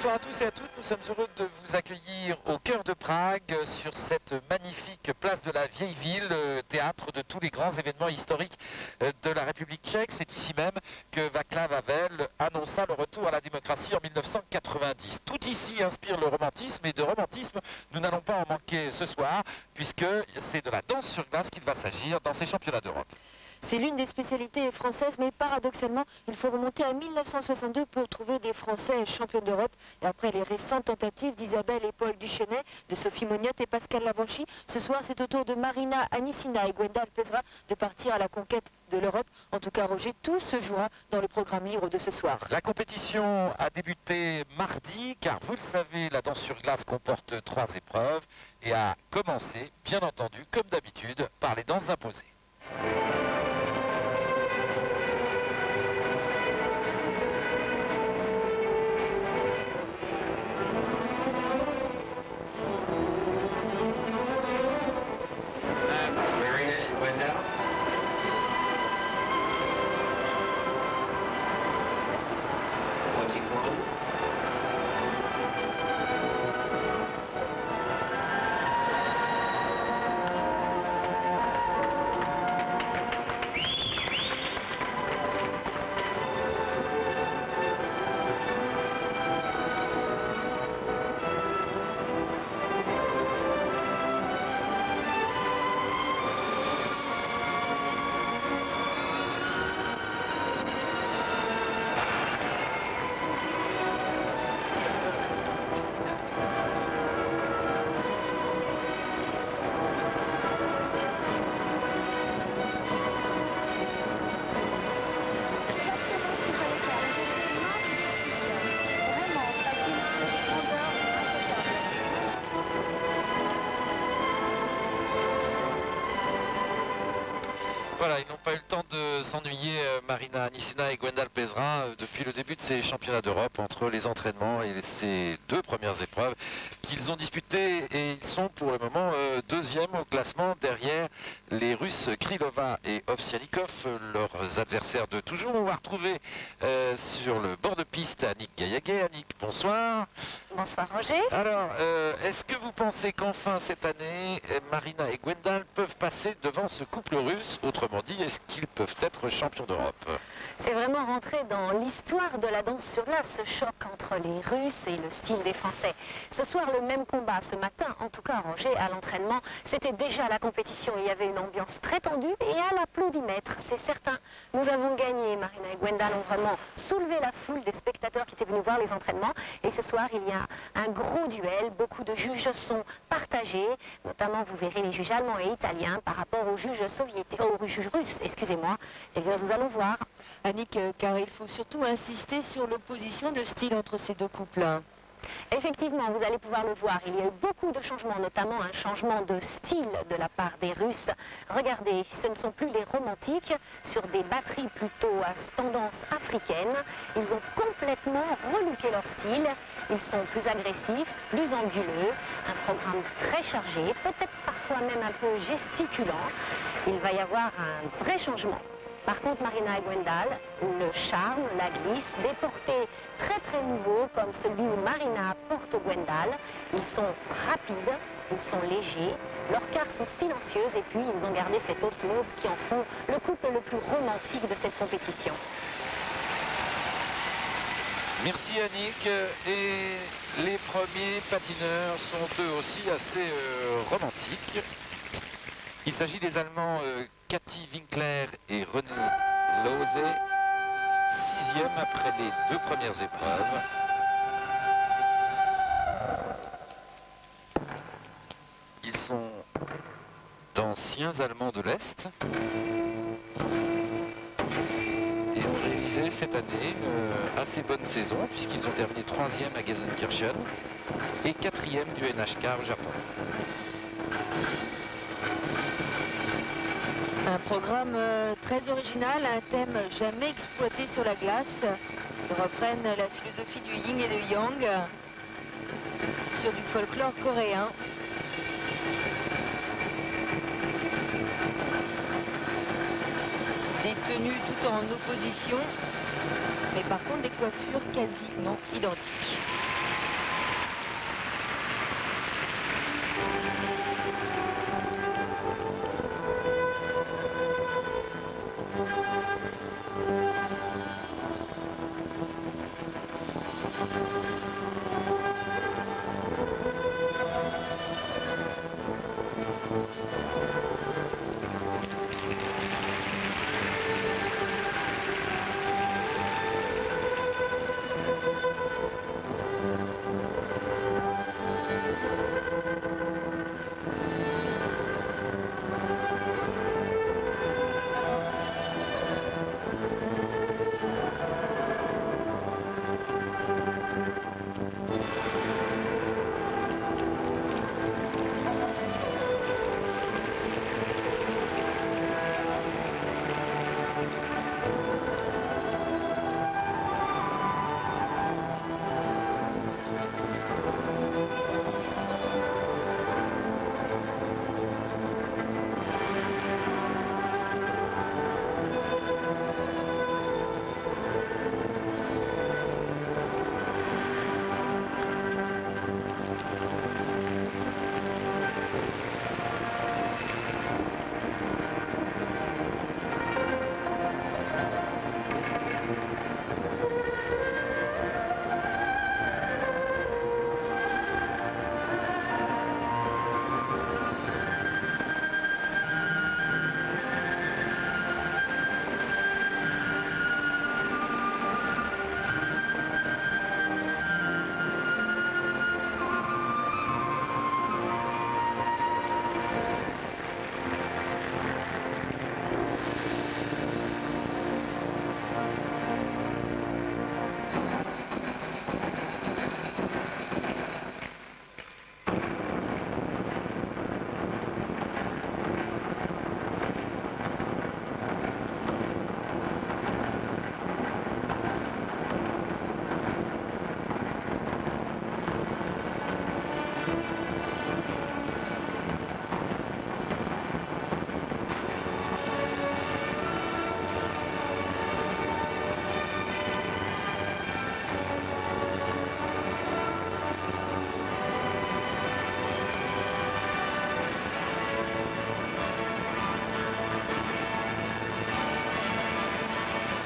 Bonsoir à tous et à toutes, nous sommes heureux de vous accueillir au cœur de Prague sur cette magnifique place de la vieille ville, théâtre de tous les grands événements historiques de la République tchèque. C'est ici même que Václav Havel annonça le retour à la démocratie en 1990. Tout ici inspire le romantisme et de romantisme, nous n'allons pas en manquer ce soir puisque c'est de la danse sur glace qu'il va s'agir dans ces championnats d'Europe. C'est l'une des spécialités françaises, mais paradoxalement, il faut remonter à 1962 pour trouver des Français champions d'Europe. Et après les récentes tentatives d'Isabelle et Paul Duchenet, de Sophie Moniotte et Pascal Lavanchy, ce soir c'est au tour de Marina Anissina et Gwendal Pesra de partir à la conquête de l'Europe. En tout cas, Roger, tout se jouera dans le programme libre de ce soir. La compétition a débuté mardi, car vous le savez, la danse sur glace comporte 3 épreuves et a commencé, bien entendu, comme d'habitude, par les danses imposées. Voilà, ils n'ont pas eu le temps de s'ennuyer, Marina Anissina et Gwendal Pesra, depuis le début de ces championnats d'Europe, entre les entraînements et ces 2 premières épreuves qu'ils ont disputées. Et ils sont pour le moment deuxièmes au classement, derrière les Russes Krylova et Ovsianikov, leurs adversaires de toujours. On va retrouver sur le bord de piste Annick Gaillaguet. Annick, bonsoir. Bonsoir Roger. Alors, est-ce que vous pensez qu'enfin cette année, Marina et Gwendal peuvent passer devant ce couple russe? Autrement dit, est-ce qu'ils peuvent être champions d'Europe? C'est vraiment rentré dans l'histoire de la danse sur glace, ce choc entre les Russes et le style des Français. Ce soir, le même combat. Ce matin, en tout cas, Roger, à l'entraînement, c'était déjà la compétition. Il y avait une ambiance très tendue et à l'applaudimètre, c'est certain. Nous avons gagné. Marina et Gwendal ont vraiment soulevé la foule des spectateurs qui étaient venus voir les entraînements. Et ce soir, il y a un gros duel. Beaucoup de juges sont partagés. Notamment, vous verrez les juges allemands et italiens par rapport aux juges soviétiques, aux juges russes, excusez-moi. Et bien, nous allons voir. Annick, car il faut surtout insister sur l'opposition de style entre ces 2 couples. Effectivement, vous allez pouvoir le voir, il y a eu beaucoup de changements, notamment un changement de style de la part des Russes. Regardez, ce ne sont plus les romantiques, sur des batteries plutôt à tendance africaine. Ils ont complètement relooké leur style, ils sont plus agressifs, plus anguleux, un programme très chargé, peut-être parfois même un peu gesticulant. Il va y avoir un vrai changement. Par contre, Marina et Gwendal, le charme, la glisse, des portés très nouveaux comme celui où Marina porte Gwendal. Ils sont rapides, ils sont légers, leurs quarts sont silencieuses et puis ils ont gardé cette osmose qui en font le couple le plus romantique de cette compétition. Merci Annick. Et les premiers patineurs sont eux aussi assez romantiques. Il s'agit des Allemands Cathy Winkler et René Lause, 6e après les 2 premières épreuves. Ils sont d'anciens Allemands de l'Est et ont réalisé cette année une assez bonne saison puisqu'ils ont terminé 3e à Gelsenkirchen et 4e du NHK au Japon. Un programme très original, un thème jamais exploité sur la glace. Ils reprennent la philosophie du yin et du yang sur du folklore coréen. Des tenues tout en opposition, mais par contre des coiffures quasiment identiques.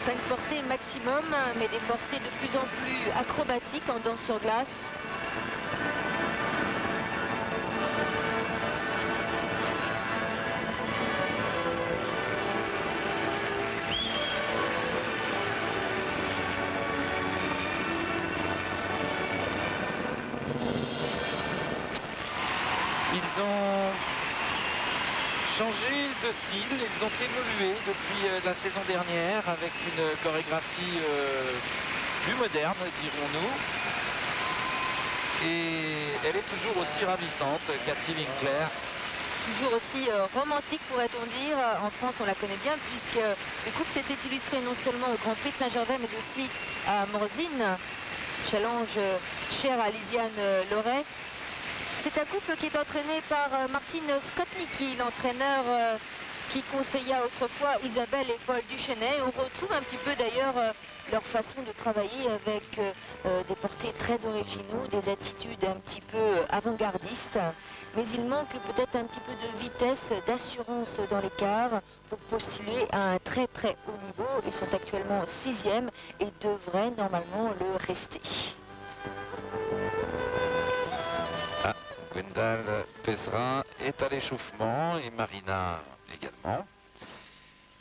5 portées maximum, mais des portées de plus en plus acrobatiques en danse sur glace. Ils ont changé de style, ils ont évolué depuis la saison dernière avec une chorégraphie plus moderne, dirons-nous. Et elle est toujours aussi ravissante, Cathy Winkler. Toujours aussi romantique, pourrait-on dire. En France, on la connaît bien puisque ce couple s'était illustré non seulement au Grand Prix de Saint-Gervais, mais aussi à Morzine, challenge cher à Lisiane Loret. C'est un couple qui est entraîné par Martin Skotnicki, l'entraîneur qui conseilla autrefois Isabelle et Paul Duchesnay. On retrouve un petit peu d'ailleurs leur façon de travailler avec des portées très originaux, des attitudes un petit peu avant-gardistes. Mais il manque peut-être un petit peu de vitesse, d'assurance dans l'écart pour postuler à un très très haut niveau. Ils sont actuellement 6e et devraient normalement le rester. Gwendal Pesrin est à l'échauffement et Marina également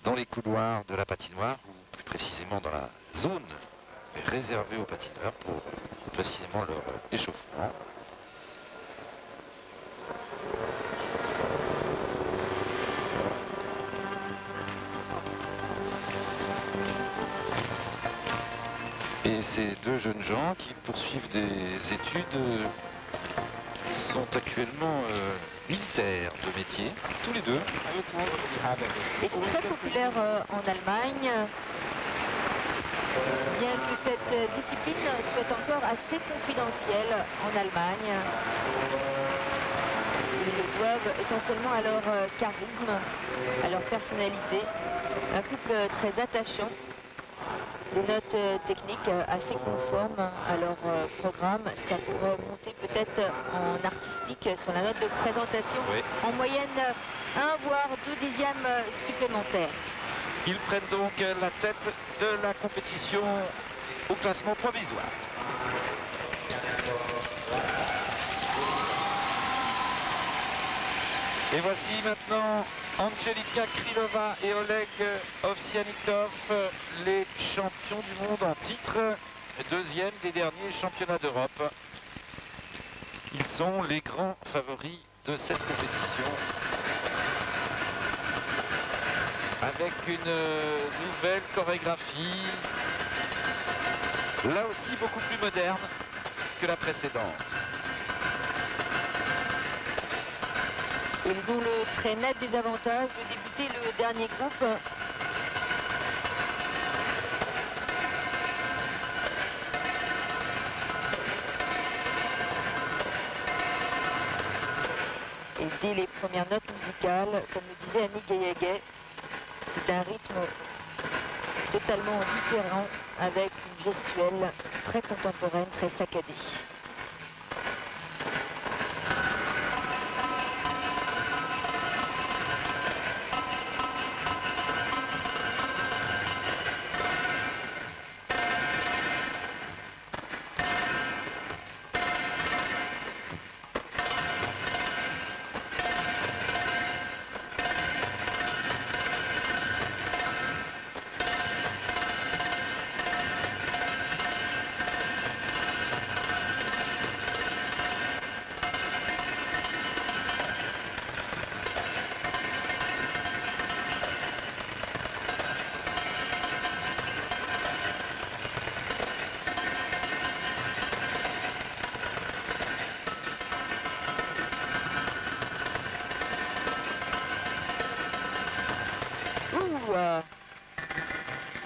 dans les couloirs de la patinoire, ou plus précisément dans la zone réservée aux patineurs pour précisément leur échauffement. Et ces deux jeunes gens qui poursuivent des études sont actuellement militaires de métier, tous les deux. Et très populaire en Allemagne, bien que cette discipline soit encore assez confidentielle en Allemagne. Ils le doivent essentiellement à leur charisme, à leur personnalité. Un couple très attachant. Des notes techniques assez conformes à leur programme. Ça pourrait monter peut-être en artistique sur la note de présentation. Oui. En moyenne 1 voire 2 dixièmes supplémentaires. Ils prennent donc la tête de la compétition au classement provisoire. Et voici maintenant Angelika Krylova et Oleg Ovsyannikov, les champions du monde en titre, deuxième des derniers championnats d'Europe. Ils sont les grands favoris de cette compétition, avec une nouvelle chorégraphie, là aussi beaucoup plus moderne que la précédente. Ils ont le très net désavantage de débuter le dernier groupe. Et dès les premières notes musicales, comme le disait Annick Gayagay, c'est un rythme totalement différent avec une gestuelle très contemporaine, très saccadée.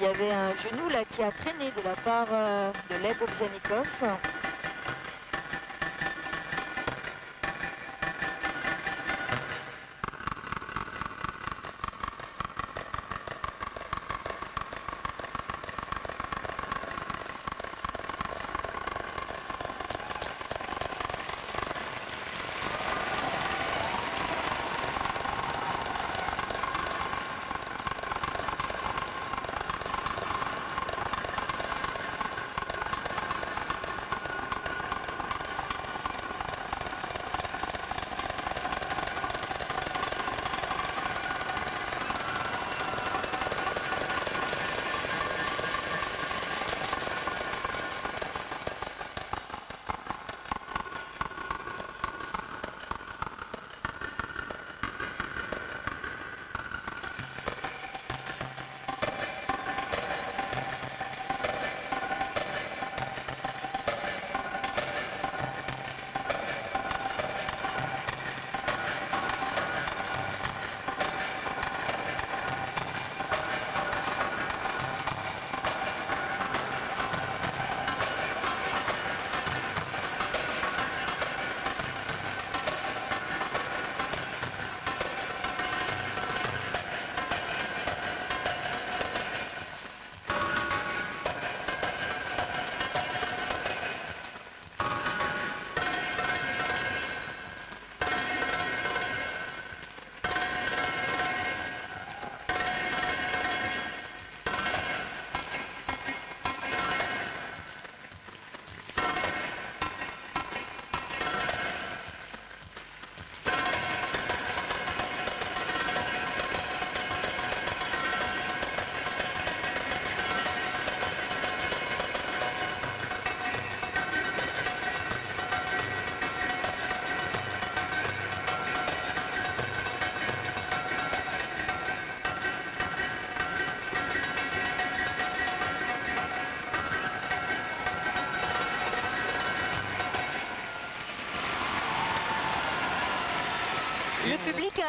Il y avait un genou là qui a traîné de la part de Oleg Ovsyannikov.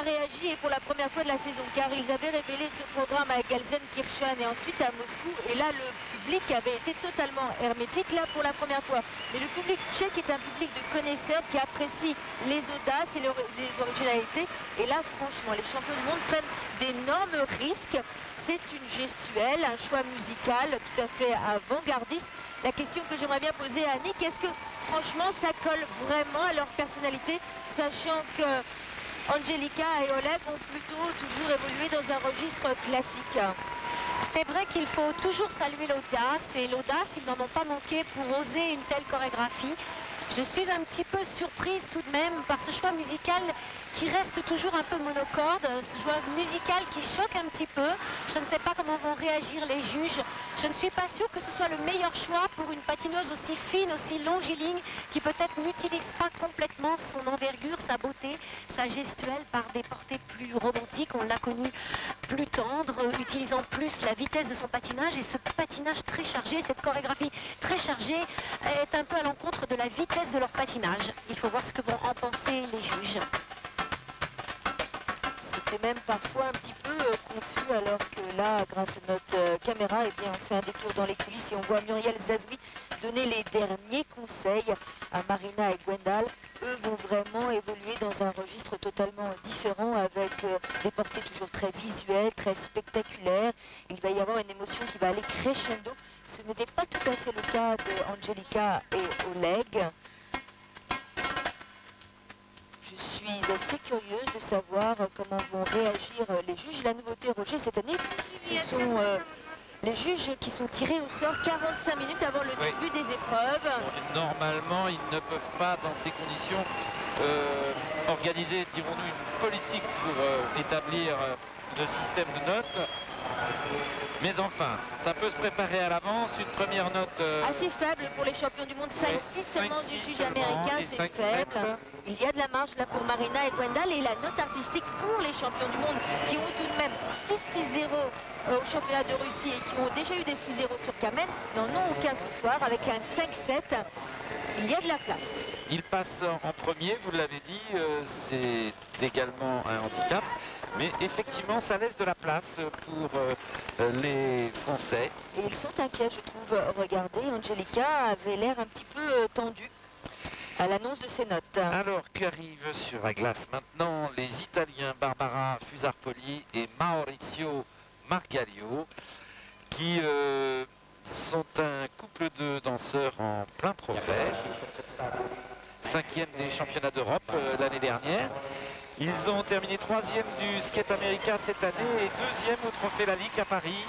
a réagi et pour la première fois de la saison, car ils avaient révélé ce programme à Gelsenkirchen et ensuite à Moscou. Et là, le public avait été totalement hermétique, là, pour la première fois. Mais le public tchèque est un public de connaisseurs qui apprécie les audaces et les originalités. Et là, franchement, les champions du monde prennent d'énormes risques. C'est une gestuelle, un choix musical tout à fait avant-gardiste. La question que j'aimerais bien poser à Annick, est-ce que franchement ça colle vraiment à leur personnalité, sachant que Angelika et Oleg ont plutôt toujours évolué dans un registre classique? C'est vrai qu'il faut toujours saluer l'audace, et l'audace, ils n'en ont pas manqué pour oser une telle chorégraphie. Je suis un petit peu surprise tout de même par ce choix musical qui reste toujours un peu monocorde, ce choix musical qui choque un petit peu. Je ne sais pas comment vont réagir les juges. Je ne suis pas sûre que ce soit le meilleur choix pour une patineuse aussi fine, aussi longiligne, qui peut-être n'utilise pas complètement son envergure, sa beauté, sa gestuelle par des portées plus romantiques. On l'a connue plus tendre, utilisant plus la vitesse de son patinage, et ce patinage très chargé, cette chorégraphie très chargée est un peu à l'encontre de la vitesse de leur patinage. Il faut voir ce que vont en penser les juges. C'était même parfois un petit peu confus, alors que là, grâce à notre caméra, eh bien, on fait un détour dans les coulisses et on voit Muriel Zazoui donner les derniers conseils à Marina et Gwendal. Eux vont vraiment évoluer dans un registre totalement différent, avec des portées toujours très visuelles, très spectaculaires. Il va y avoir une émotion qui va aller crescendo. Ce n'était pas tout à fait le cas de Angelika et Oleg. Je suis assez curieuse de savoir comment vont réagir les juges. La nouveauté, Roger, cette année, ce sont les juges qui sont tirés au sort 45 minutes avant le début des épreuves. Bon, normalement, ils ne peuvent pas, dans ces conditions, organiser, dirons-nous, une politique pour établir le système de notes. Mais enfin, ça peut se préparer à l'avance. Une première note assez faible pour les champions du monde, 5-6 seulement du juge américain, c'est faible. Il y a de la marge là pour Marina et Gwendal, et la note artistique pour les champions du monde qui ont tout de même 6-6-0 au championnat de Russie et qui ont déjà eu des 6-0 sur Kamen, n'en ont aucun ce soir avec un 5-7. Il y a de la place. Il passe en premier, vous l'avez dit, c'est également un handicap. Mais effectivement, ça laisse de la place pour les Français. Et ils sont inquiets, je trouve. Regardez, Angelika avait l'air un petit peu tendue à l'annonce de ses notes. Alors qu'arrivent sur la glace maintenant les Italiens Barbara Fusarpoli et Maurizio Margaglio, qui sont un couple de danseurs en plein progrès. 5e des championnats d'Europe l'année dernière. Ils ont terminé 3e du skate américain cette année et 2e au Trophée Lalique à Paris.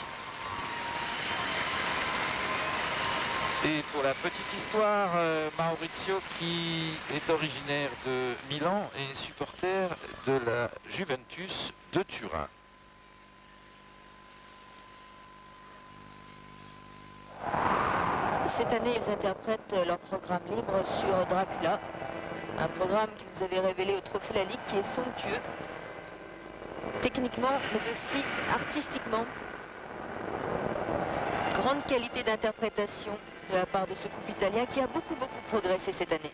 Et pour la petite histoire, Maurizio, qui est originaire de Milan, est supporter de la Juventus de Turin. Cette année, ils interprètent leur programme libre sur Dracula. Un programme qui nous avait révélé au Trophée Lalique, qui est somptueux, techniquement, mais aussi artistiquement. Grande qualité d'interprétation de la part de ce couple italien qui a beaucoup progressé cette année.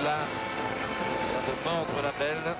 là vient de mordre la belle.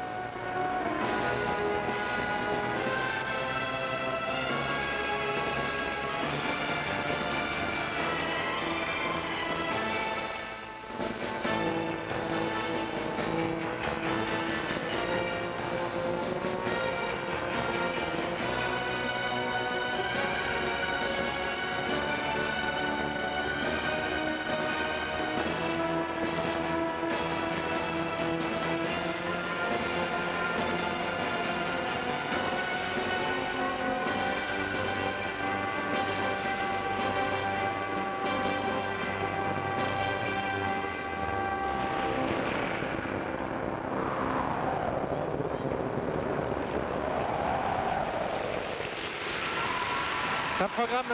C'est un programme,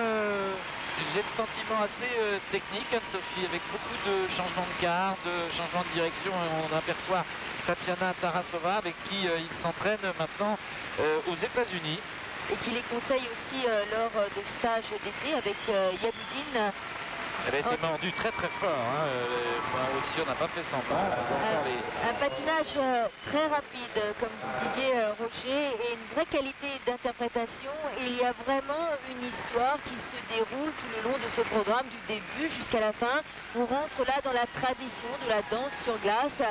j'ai le sentiment, assez technique, Anne-Sophie, avec beaucoup de changements de garde, de changements de direction. On aperçoit Tatiana Tarasova, avec qui il s'entraîne maintenant aux États-Unis. Et qui les conseille aussi lors de stages d'été avec Yagoudine. Elle a été mordue très très fort. Hein. Aussi, on n'a pas fait semblant. Un patinage très rapide, comme vous le disiez, Roger, et une vraie qualité d'interprétation. Il y a vraiment une histoire qui se déroule tout le long de ce programme, du début jusqu'à la fin. On rentre là dans la tradition de la danse sur glace.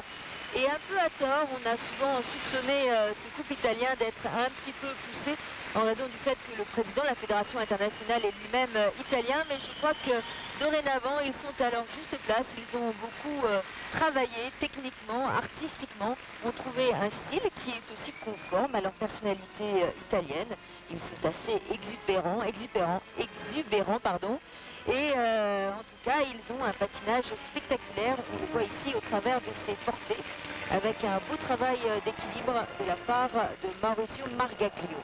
Et un peu à tort, on a souvent soupçonné ce couple italien d'être un petit peu poussé en raison du fait que le président de la Fédération internationale est lui-même italien. Mais je crois que dorénavant, ils sont à leur juste place. Ils ont beaucoup travaillé techniquement, artistiquement, ont trouvé un style qui est aussi conforme à leur personnalité italienne. Ils sont assez exubérants. Et en tout cas, ils ont un patinage spectaculaire. On le voit ici au travers de ces portées, avec un beau travail d'équilibre de la part de Maurizio Margaglio.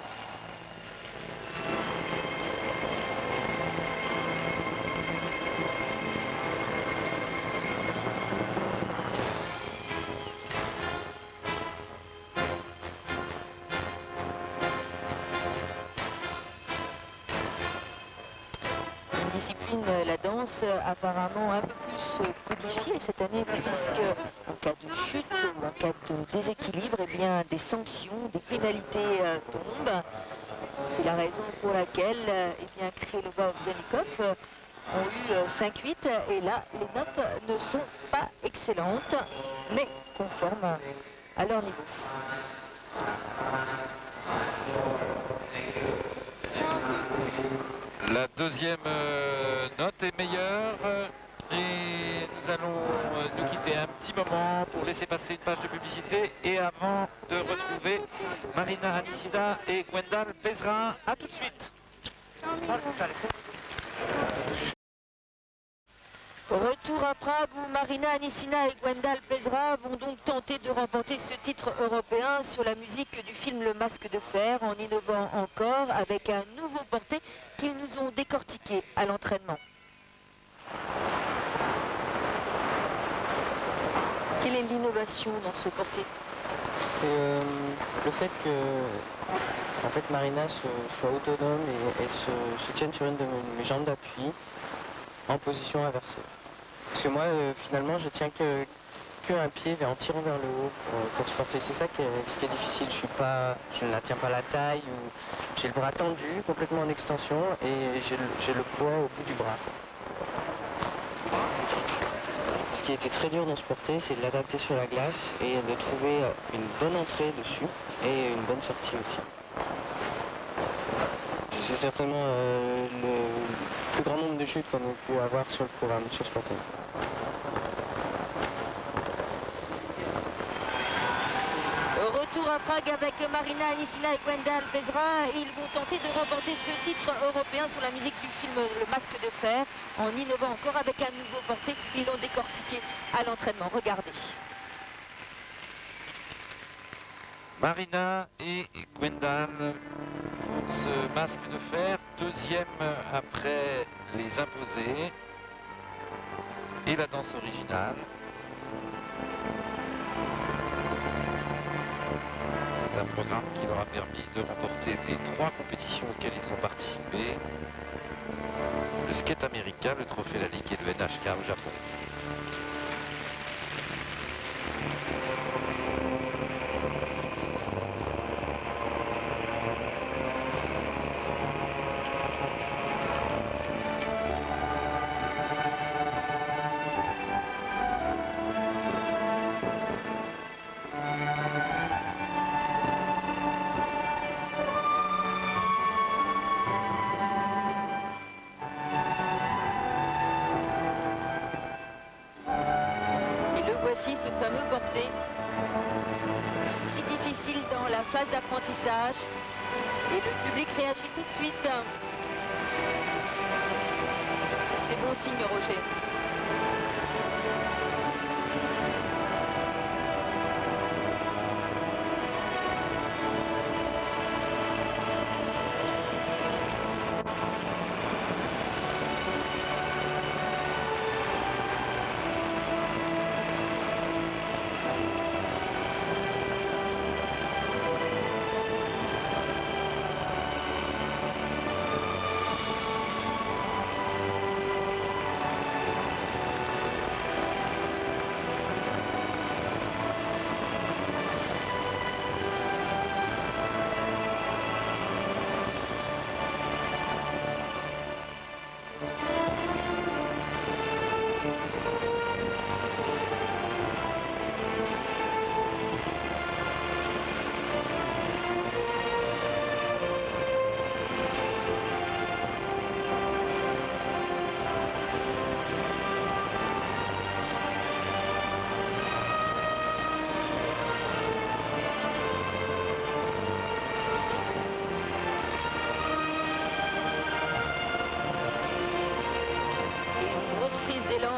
La danse apparemment un peu plus codifiée cette année, puisque en cas de chute ou en cas de déséquilibre, eh bien, des sanctions, des pénalités tombent. C'est la raison pour laquelle eh bien, Krylova et Zanikov ont eu 5-8 et là les notes ne sont pas excellentes mais conformes à leur niveau. La deuxième note est meilleure et nous allons nous quitter un petit moment pour laisser passer une page de publicité et avant de retrouver Marina Anicina et Gwendal Pesra. A tout de suite. Retour à Prague où Marina Anicina et Gwendal Pesra vont donc tenter de remporter ce titre européen sur la musique du film Le Masque de Fer en innovant encore avec un nouveau porté qu'ils nous ont décortiqué à l'entraînement. Quelle est l'innovation dans ce porté? C'est le fait que Marina soit autonome et se tienne sur une de mes jambes d'appui en position inversée. Parce que moi, finalement, je tiens qu'un pied en tirant vers le haut pour se porter. C'est ça ce qui est difficile. Je ne la tiens pas la taille, ou j'ai le bras tendu, complètement en extension, et j'ai le poids au bout du bras. Ce qui était très dur dans ce porté, c'est de l'adapter sur la glace et de trouver une bonne entrée dessus et une bonne sortie aussi. C'est certainement le plus grand nombre de chutes qu'on a pu avoir sur le programme, sur ce porté. Retour à Prague avec Marina Anicina et Gwendal Pesra. Ils vont tenter de remporter ce titre européen sur la musique du film Le Masque de Fer en innovant encore avec un nouveau porté. Ils l'ont décortiqué à l'entraînement. Regardez. Marina et Gwendal pour ce Masque de Fer, deuxième après les imposés et la danse originale. C'est un programme qui leur a permis de remporter les 3 compétitions auxquelles ils ont participé. Le skate américain, le trophée Lalique et le NHK au Japon. aussi, ce fameux porté. Si difficile dans la phase d'apprentissage. Et le public réagit tout de suite. C'est bon signe, Roger.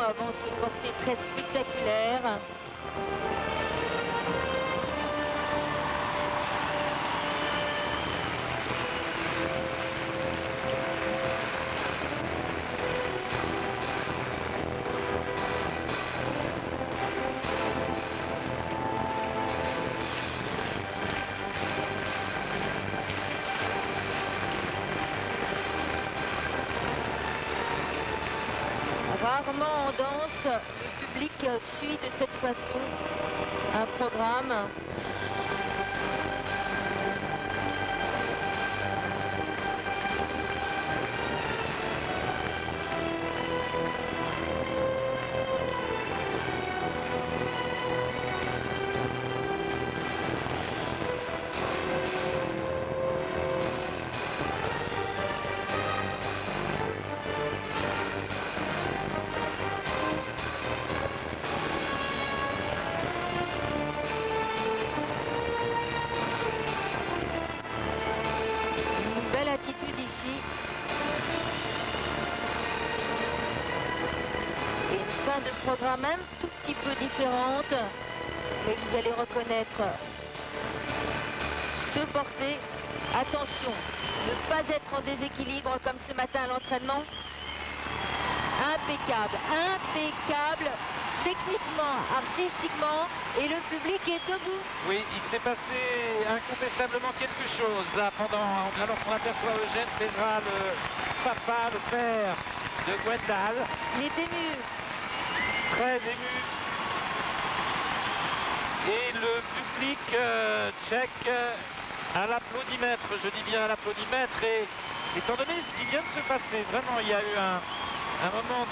Avant ce porté très spectaculaire. Rarement en danse, le public suit de cette façon un programme. Attitude ici. Et une fin de programme un tout petit peu différente. Mais vous allez reconnaître ce porté. Attention, ne pas être en déséquilibre comme ce matin à l'entraînement. Impeccable, impeccable. Techniquement, artistiquement, et le public est debout. Oui, il s'est passé incontestablement quelque chose là alors qu'on aperçoit Eugène Pézra, le papa, le père de Gwendal. Il est ému. Très ému. Et le public tchèque à l'applaudimètre, je dis bien à l'applaudimètre, et étant donné ce qui vient de se passer, vraiment il y a eu un moment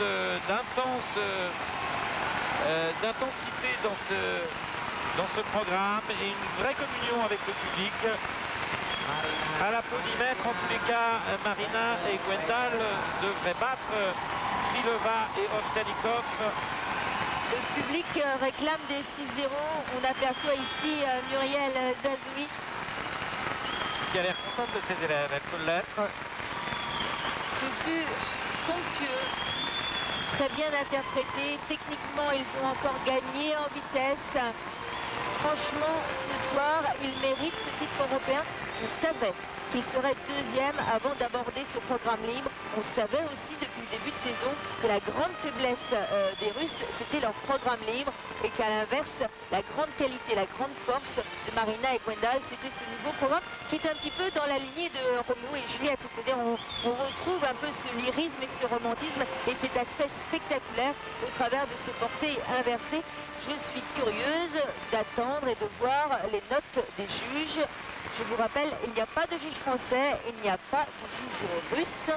d'intensité dans ce programme et une vraie communion avec le public. À l'applaudimètre, en tous les cas, Marina et Gwendal devraient battre Krylova et Ovsyannikov. Le public réclame des 6-0. On aperçoit ici Muriel Zazoui. Qui a l'air contente de ses élèves, elle peut l'être. Ce fut somptueux. Très bien interprété. Techniquement, ils ont encore gagné en vitesse. Franchement, ce soir, ils méritent ce titre européen. On savait qu'ils seraient deuxième avant d'aborder ce programme libre. On savait aussi depuis le début de saison que la grande faiblesse des Russes, c'était leur programme libre et qu'à l'inverse, la grande qualité, la grande force de Marina et Gwendal, c'était ce nouveau programme qui est un petit peu dans la lignée de Roméo et Juliette. C'est-à-dire on retrouve un peu ce lyrisme et ce romantisme et cet aspect spectaculaire au travers de ces portées inversées. Je suis curieuse d'attendre et de voir les notes des juges. Je vous rappelle, il n'y a pas de juge français, il n'y a pas de juge russe.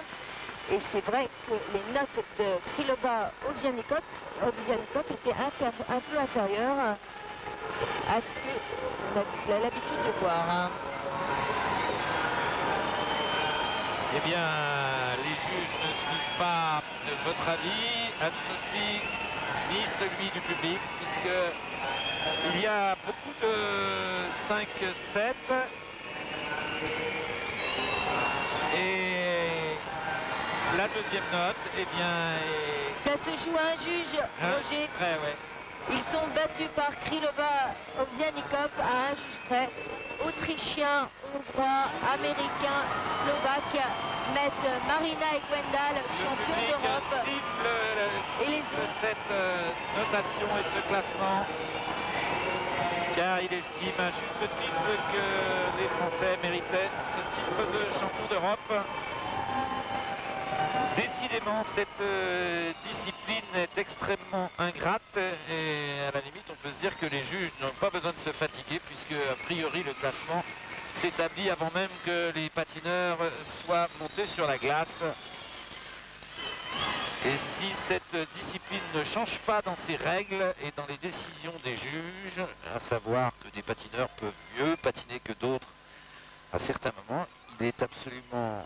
Et c'est vrai que les notes de Krylova Ovsyannikov étaient un peu inférieures à ce qu'on a l'habitude de voir. Eh bien, les juges ne suivent pas votre avis. Anne-Sophie ni celui du public, puisque il y a beaucoup de 5-7 et la deuxième note, eh bien, Ça se joue à un juge, Roger. près, ouais. Ils sont battus par Krylova Ovsianikov à un juge près. Autrichiens, Hongrois, Américains, Slovaques mettent Marina et Gwendal, champions Le d'Europe. public Et les siffle autres. cette notation et ce classement, car il estime à juste titre que les Français méritaient ce titre de champion d'Europe. Décidément, cette discipline est extrêmement ingrate et à la limite, on peut se dire que les juges n'ont pas besoin de se fatiguer puisque, a priori, le classement s'établit avant même que les patineurs soient montés sur la glace. Et si cette discipline ne change pas dans ses règles et dans les décisions des juges, à savoir que des patineurs peuvent mieux patiner que d'autres à certains moments, il est absolument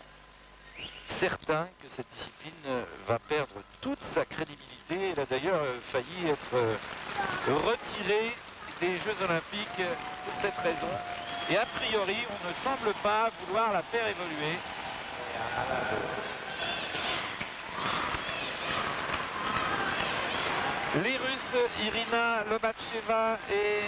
certain que cette discipline va perdre toute sa crédibilité. Elle a d'ailleurs failli être retirée des Jeux Olympiques pour cette raison. Et a priori, on ne semble pas vouloir la faire évoluer. Les Russes, Irina Lobacheva et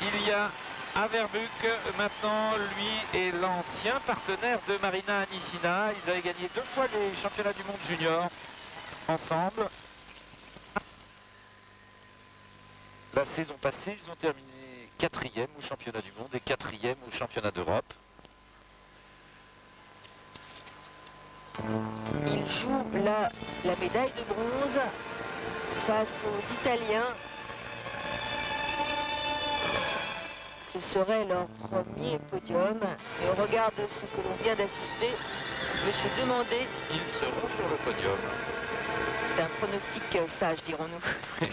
Ilya Averbuch, maintenant, lui est l'ancien partenaire de Marina Anissina. Ils avaient gagné 2 fois les championnats du monde junior ensemble. La saison passée, ils ont terminé 4e au championnat du monde et 4e au championnat d'Europe. Ils jouent la médaille de bronze face aux Italiens. Ce serait leur premier podium. Et on regarde ce que l'on vient d'assister. Monsieur Demandé. Ils seront sur le podium. C'est un pronostic sage, dirons-nous.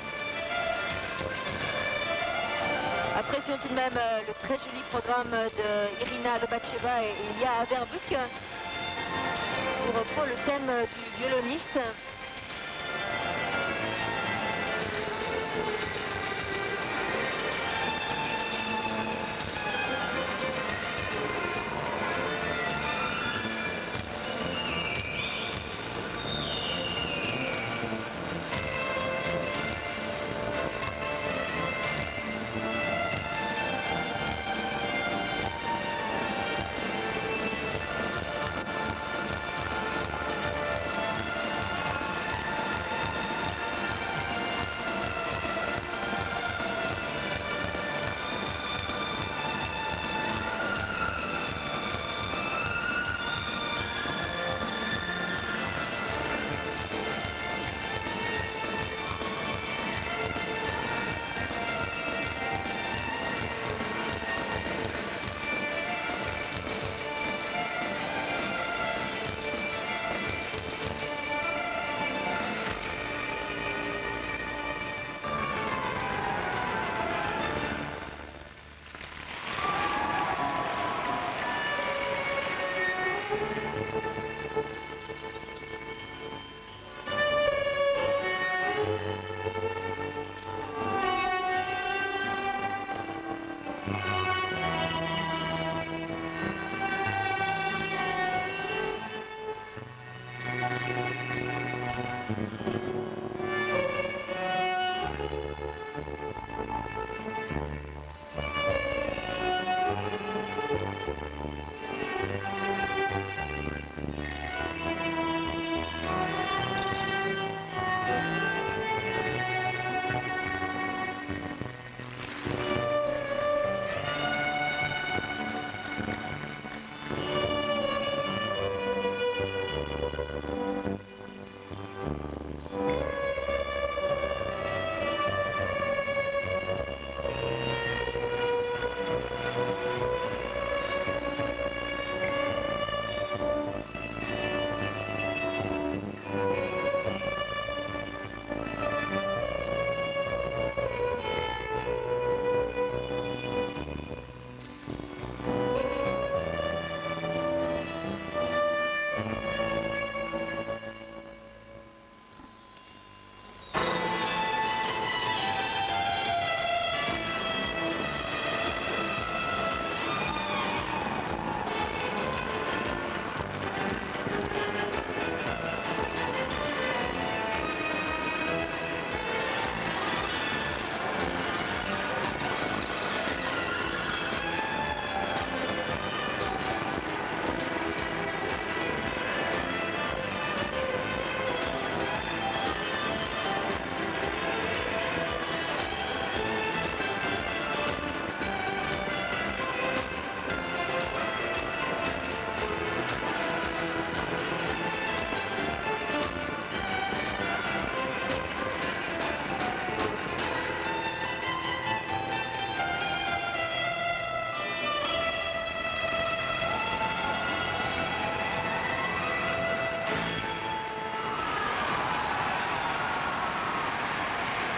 Apprécions tout de même le très joli programme de Irina Lobacheva et Ilya Averbuch. Je reprends le thème du violoniste.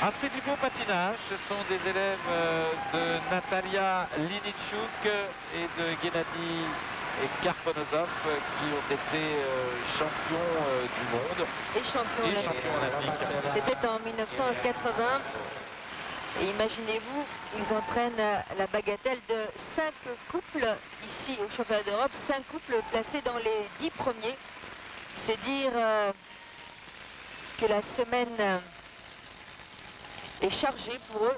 Ah, c'est du beau patinage. Ce sont des élèves de Natalia Linichuk et de Gennady Karponosov qui ont été champions du monde Et champions et olympiques. champions olympiques. C'était en 1980. Et imaginez-vous, ils entraînent la bagatelle de 5 couples ici au championnat d'Europe, 5 couples placés dans les 10 premiers. C'est dire que la semaine est chargée pour eux.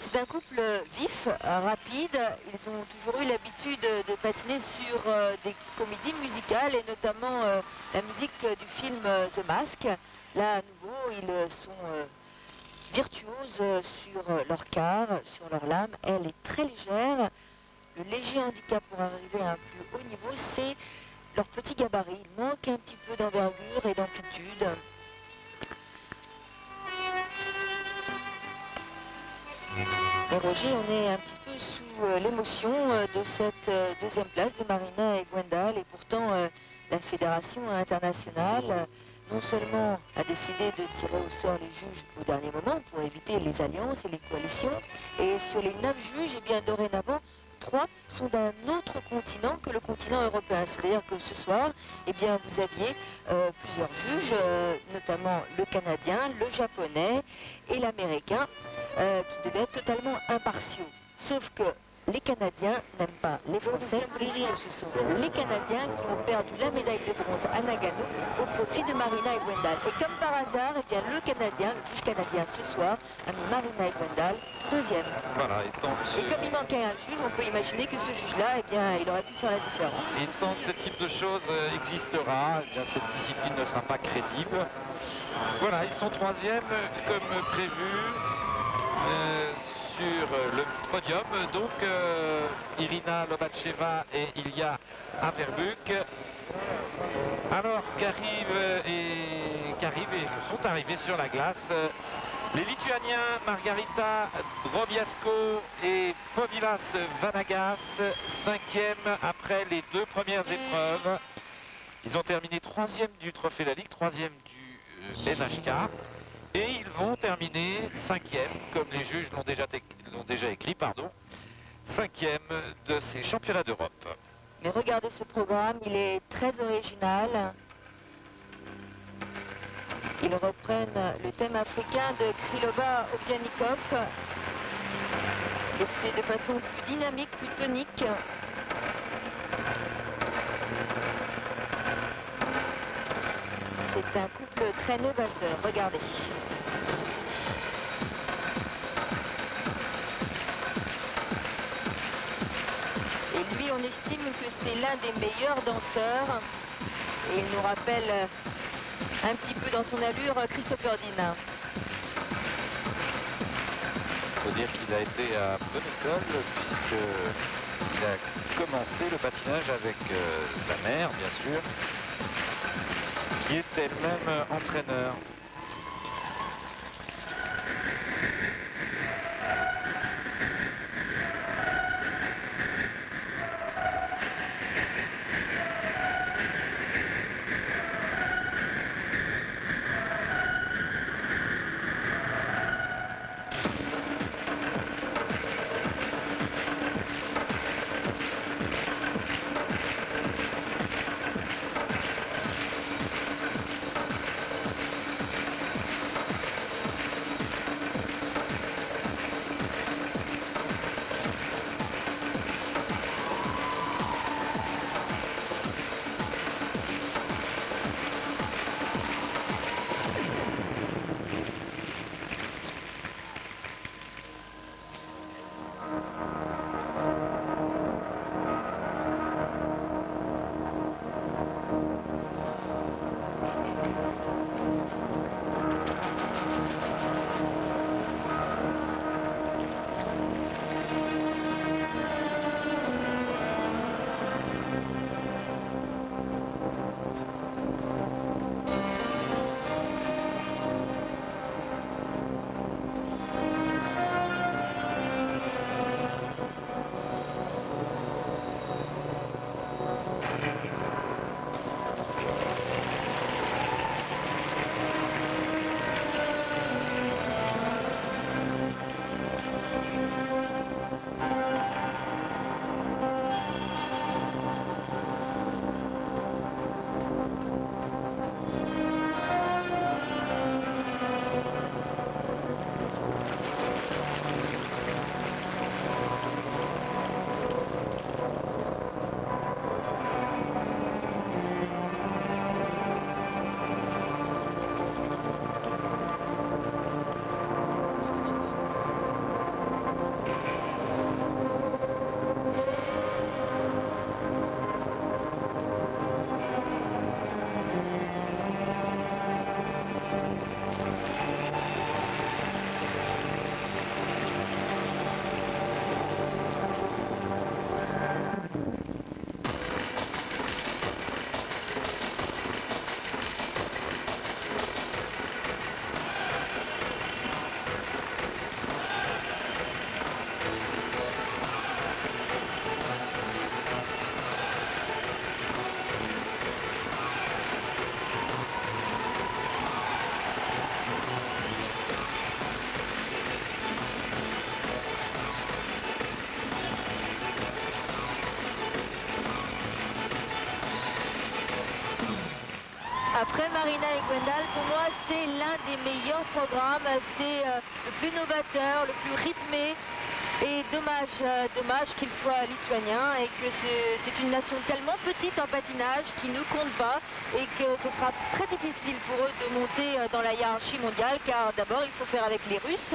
C'est un couple vif, rapide. Ils ont toujours eu l'habitude de patiner sur des comédies musicales et notamment la musique du film The Mask. Là, à nouveau, ils sont virtuoses sur leur quart, sur leur lame. Elle est très légère. Le léger handicap pour arriver à un plus haut niveau, c'est leur petit gabarit. Il manque un petit peu d'envergure et d'amplitude. Mais Roger, on est un petit peu sous l'émotion de cette deuxième place de Marina et Gwendal. Et pourtant, la fédération internationale, non seulement a décidé de tirer au sort les juges au dernier moment pour éviter les alliances et les coalitions, et sur les 9 juges, eh bien, dorénavant, 3 sont d'un autre continent que le continent européen. C'est-à-dire que ce soir, eh bien, vous aviez plusieurs juges, notamment le Canadien, le Japonais et l'Américain, qui devaient être totalement impartiaux. Sauf que les Canadiens n'aiment pas les Français, puisque ce sont les Canadiens qui ont perdu la médaille de bronze à Nagano au profit de Marina et Gwendal. Et comme par hasard, eh bien, le Canadien, le juge canadien ce soir, a mis Marina et Gwendal deuxième. Voilà, et comme il manquait un juge, on peut imaginer que ce juge-là, eh bien, il aurait pu faire la différence. Et tant que ce type de choses existera, eh bien, cette discipline ne sera pas crédible. Voilà, ils sont troisième comme prévu sur le podium. Donc Irina Lobacheva et Ilya Averbuch. Alors sont arrivés sur la glace les Lituaniens Margarita Drobiazko et Povilas Vanagas, 5e après les 2 premières épreuves. Ils ont terminé 3e du Trophée de la Ligue, 3e du NHK. Et ils vont terminer 5e, comme les juges l'ont déjà écrit, 5e de ces championnats d'Europe. Mais regardez ce programme, il est très original. Ils reprennent le thème africain de Krylova Obianikov. Et c'est de façon plus dynamique, plus tonique. C'est un couple très novateur, regardez. Et lui, on estime que c'est l'un des meilleurs danseurs. Et il nous rappelle un petit peu dans son allure Christopher Dean. Il faut dire qu'il a été à bonne école puisqu'il a commencé le patinage avec sa mère, bien sûr, qui est elle-même entraîneur. Après Marina et Gwendal, pour moi, c'est l'un des meilleurs programmes. C'est le plus novateur, le plus rythmé. Et dommage qu'il soit lituanien et que c'est une nation tellement petite en patinage qui ne compte pas et que ce sera très difficile pour eux de monter dans la hiérarchie mondiale, car d'abord il faut faire avec les Russes.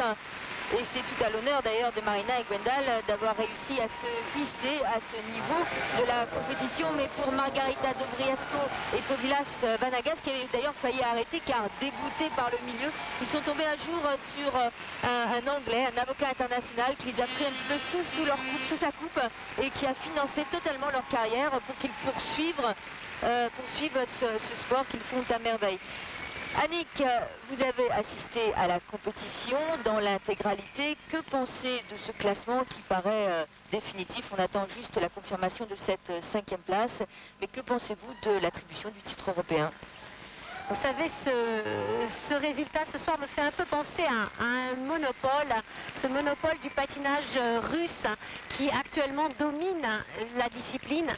Et c'est tout à l'honneur d'ailleurs de Marina et Gwendal d'avoir réussi à se hisser à ce niveau de la compétition. Mais pour Margarita Dobriasco et Povilas Vanagas, qui avaient d'ailleurs failli arrêter car dégoûtés par le milieu, ils sont tombés un jour sur un Anglais, un avocat international qui les a pris un petit peu sous sa coupe et qui a financé totalement leur carrière pour qu'ils poursuivent ce sport qu'ils font à merveille. Annick, vous avez assisté à la compétition dans l'intégralité. Que pensez de ce classement qui paraît définitif? On attend juste la confirmation de cette 5e place. Mais que pensez-vous de l'attribution du titre européen? Vous savez, ce résultat ce soir me fait un peu penser à un monopole, ce monopole du patinage russe qui actuellement domine la discipline.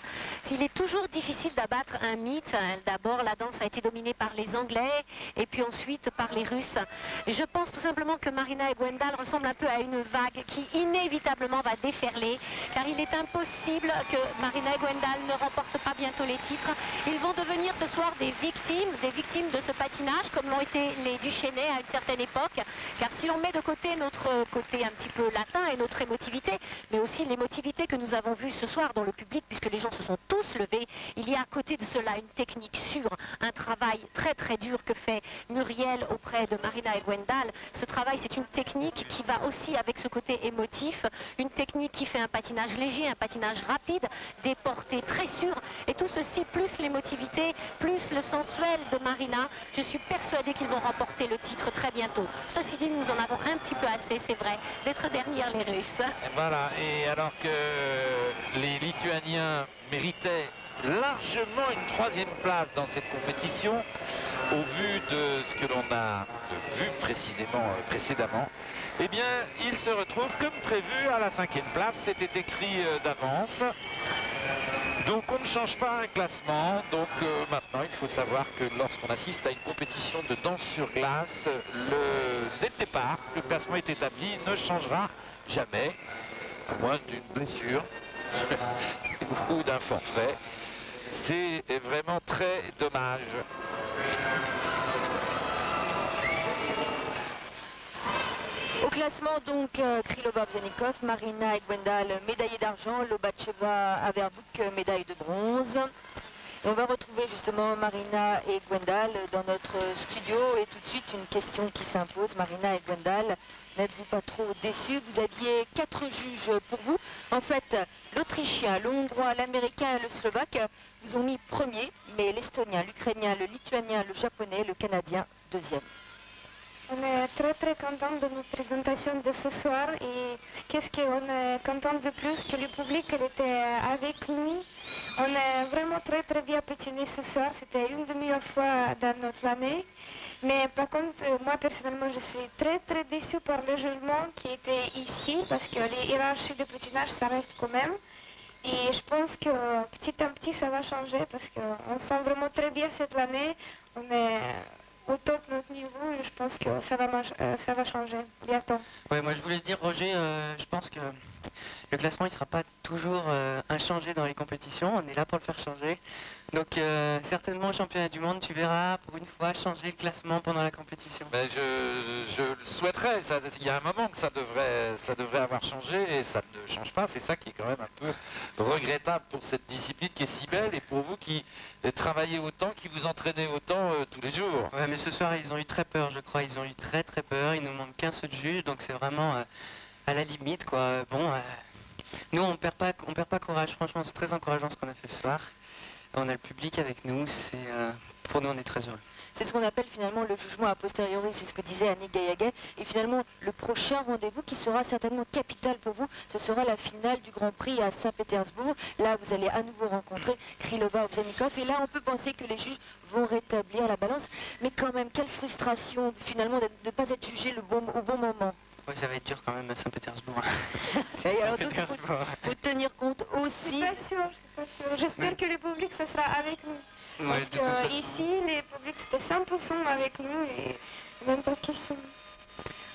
Il est toujours difficile d'abattre un mythe. D'abord, la danse a été dominée par les Anglais et puis ensuite par les Russes. Je pense tout simplement que Marina et Gwendal ressemblent un peu à une vague qui inévitablement va déferler, car il est impossible que Marina et Gwendal ne remportent pas bientôt les titres. Ils vont devenir ce soir des victimes de ce patinage, comme l'ont été les Duchesnay à une certaine époque, car si l'on met de côté notre côté un petit peu latin et notre émotivité, mais aussi l'émotivité que nous avons vue ce soir dans le public, puisque les gens se sont tous levés, il y a à côté de cela une technique sûre, un travail très très dur que fait Muriel auprès de Marina et Gwendal. Ce travail, c'est une technique qui va aussi avec ce côté émotif, une technique qui fait un patinage léger, un patinage rapide, des portées très sûres, et tout ceci plus l'émotivité, plus le sensuel de Marina. Je suis persuadée qu'ils vont remporter le titre très bientôt. Ceci dit, nous en avons un petit peu assez, c'est vrai, d'être derrière les Russes. Voilà, et alors que les Lituaniens méritaient largement une 3e place dans cette compétition, au vu de ce que l'on a vu précédemment, eh bien, ils se retrouvent comme prévu à la 5e place. C'était écrit d'avance. Donc on ne change pas un classement. Donc maintenant, il faut savoir que lorsqu'on assiste à une compétition de danse sur glace, dès le départ, le classement est établi, ne changera jamais, à moins d'une blessure ou d'un forfait. C'est vraiment très dommage. Au classement, donc, Krylova-Vjanikov, Marina et Gwendal, médaillée d'argent, Lobacheva-Averbuch, médaille de bronze. Et on va retrouver justement Marina et Gwendal dans notre studio. Et tout de suite, une question qui s'impose. Marina et Gwendal, n'êtes-vous pas trop déçus? Vous aviez 4 juges pour vous. En fait, l'Autrichien, le Hongrois, l'Américain et le Slovaque vous ont mis premier, mais l'Estonien, l'Ukrainien, le Lituanien, le Japonais, le Canadien, 2e. On est très content de notre présentation de ce soir et qu'est-ce qu'on est content de plus que le public était avec nous. On est vraiment très bien patiné ce soir, c'était une des meilleures fois dans notre année. Mais par contre, moi personnellement, je suis très déçue par le jugement qui était ici parce que les hiérarchies de patinage, ça reste quand même. Et je pense que petit à petit, ça va changer parce qu'on sent vraiment très bien cette année. On est au top de notre niveau et je pense que ça va changer bientôt. Ouais, moi je voulais dire, Roger, je pense que le classement il ne sera pas toujours inchangé dans les compétitions, on est là pour le faire changer. Donc certainement au championnat du monde, tu verras pour une fois changer le classement pendant la compétition. Ben, je le souhaiterais, il y a un moment que ça devrait avoir changé et ça ne change pas. C'est ça qui est quand même un peu regrettable pour cette discipline qui est si belle et pour vous qui travaillez autant, qui vous entraînez autant tous les jours. Ouais, mais ce soir ils ont eu très peur, je crois, ils ont eu très peur, il nous manque qu'un seul juge, donc c'est vraiment à la limite quoi. Bon, nous on perd pas courage, franchement c'est très encourageant ce qu'on a fait ce soir. On a le public avec nous, pour nous on est très heureux. C'est ce qu'on appelle finalement le jugement a posteriori, c'est ce que disait Annick Gaillaguet. Et finalement, le prochain rendez-vous qui sera certainement capital pour vous, ce sera la finale du Grand Prix à Saint-Pétersbourg. Là, vous allez à nouveau rencontrer Krylova-Vjanikov. Et là, on peut penser que les juges vont rétablir la balance. Mais quand même, quelle frustration finalement de ne pas être jugé au bon moment. Oui, ça va être dur quand même à Saint-Pétersbourg. Et alors, donc, il faut tenir compte aussi. Je suis pas sûre. J'espère que le public, ça sera avec nous. Ouais, Parce que ici, le public c'était 100% avec nous et même pas de question.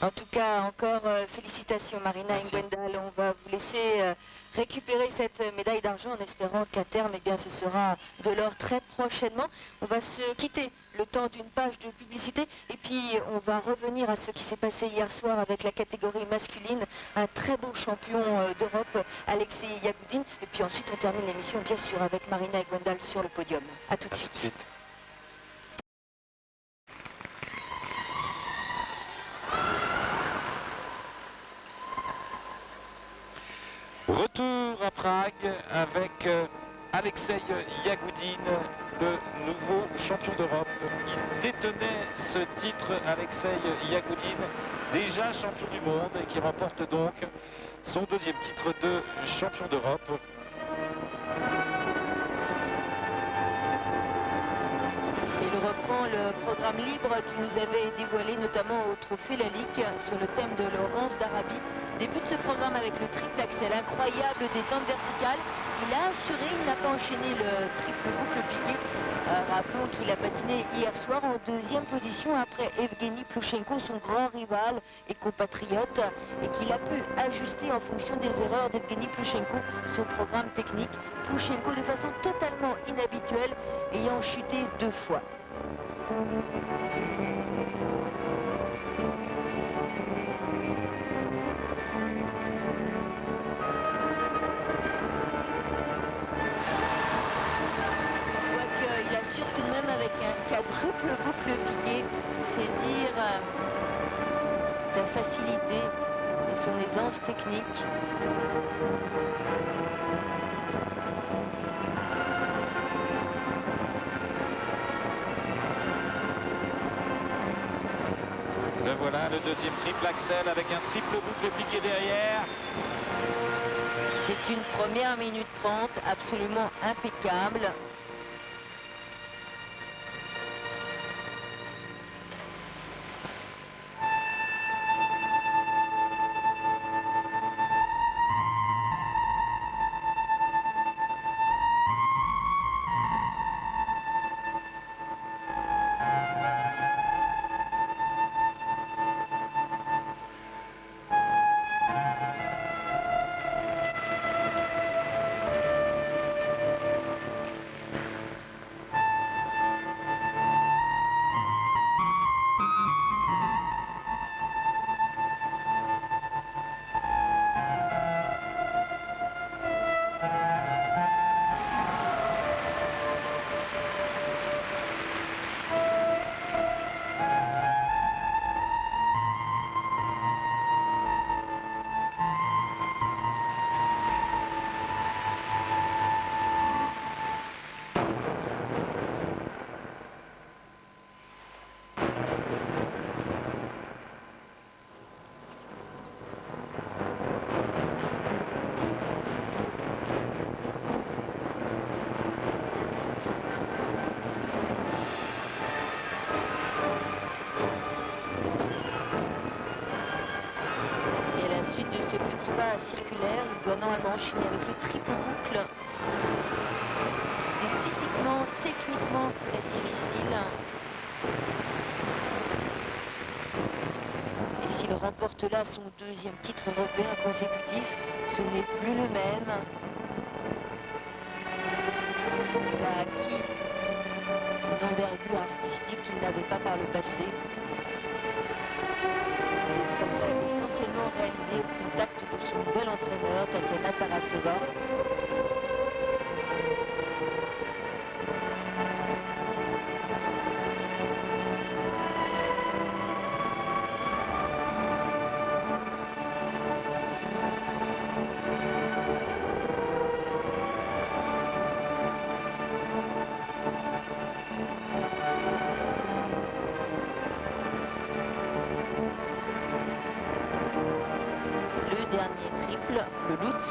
En tout cas, encore félicitations Marina Engwendal. On va vous laisser récupérer cette médaille d'argent en espérant qu'à terme, eh bien, ce sera de l'or très prochainement. On va se quitter le temps d'une page de publicité et puis on va revenir à ce qui s'est passé hier soir avec la catégorie masculine. Un très beau champion d'Europe, Alexei Yagoudine. Et puis ensuite, on termine l'émission bien sûr avec Marina Engwendal sur le podium. A tout de suite. Retour à Prague avec Alexei Yagoudine, le nouveau champion d'Europe. Il détenait ce titre, Alexei Yagoudine, déjà champion du monde et qui remporte donc son deuxième titre de champion d'Europe. Il reprend le programme libre qui nous avait dévoilé notamment au Trophée Lalique sur le thème de Laurence d'Arabie. Débute ce programme avec le triple axel, incroyable détente verticale. Il a assuré, il n'a pas enchaîné le triple boucle piqué. Rappelons qu'il a patiné hier soir en deuxième position après Evgeny Ploushenko, son grand rival et compatriote, et qu'il a pu ajuster en fonction des erreurs d'Evgeny Ploushenko son programme technique. Ploushenko de façon totalement inhabituelle, ayant chuté 2 fois. Tout de même avec un quadruple boucle piqué, c'est dire sa facilité et son aisance technique. Le voilà, le deuxième triple axel avec un triple boucle piqué derrière. C'est une première minute 30 absolument impeccable. Circulaire, il doit normalement enchaîner avec le triple boucle. C'est physiquement, techniquement très difficile. Et s'il remporte là son deuxième titre européen consécutif, ce n'est plus le même. Il a acquis une envergure artistique qu'il n'avait pas par le passé. Des progrès essentiellement réalisés au contact de son nouvel entraîneur, Tatiana Tarasova. Dernier triple, le Lutz.